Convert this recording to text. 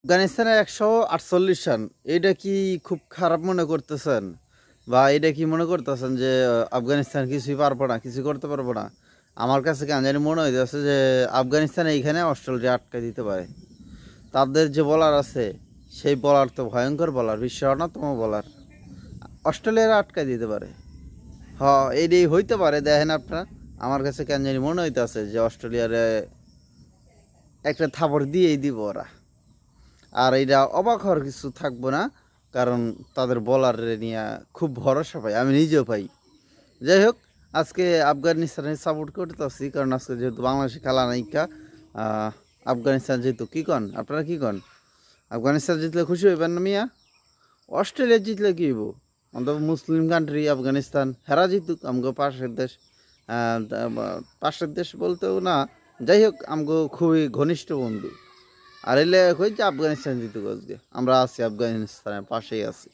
আফগানিস্তানের 148 রান, এটা কি খুব খারাপ মনে করতেছেন? বা এটা কি মনে করতেছেন যে আফগানিস্তান কিছুই পারবো না, কিছু করতে পারবো না? আমার কাছে কেন জানি মনে হইতেছে যে আফগানিস্তান এইখানে অস্ট্রেলিয়া আটকে দিতে পারে। তাদের যে বলার আছে, সেই বলার তো ভয়ঙ্কর বলার, বিশ্বের অন্যতম বলার। অস্ট্রেলিয়ারা আটকে দিতে পারে। এইটাই হইতে পারে। দেখেন আপনারা, আমার কাছে কেন জানি মনে হইতেছে যে অস্ট্রেলিয়ারে একটা থাপড় দিয়েই দিব ওরা। আর এটা অবাক হওয়ার কিছু থাকবো না, কারণ তাদের বলার নিয়ে খুব ভরসা পাই, আমি নিজেও পাই। যাই হোক, আজকে আফগানিস্তানের সাপোর্ট করতেছি, কারণ আজকে যেহেতু বাংলাদেশে খেলা নাইকা। আফগানিস্তান যেহেতু, কী কন আপনারা, কী কন? আফগানিস্তান জিতলে খুশি হইবেন না মিয়া? অস্ট্রেলিয়া জিতলে কী হইব? অন্তত মুসলিম কান্ট্রি আফগানিস্তান, হেরা জিতুক, আমগো পাশের দেশ। পাশের দেশ বলতেও না, যাই হোক, আমগো খুবই ঘনিষ্ঠ বন্ধু। আর এলে কই যে আফগানিস্তান জিতুক, আজকে আমরা আছি, আফগানিস্তানের পাশেই আছি।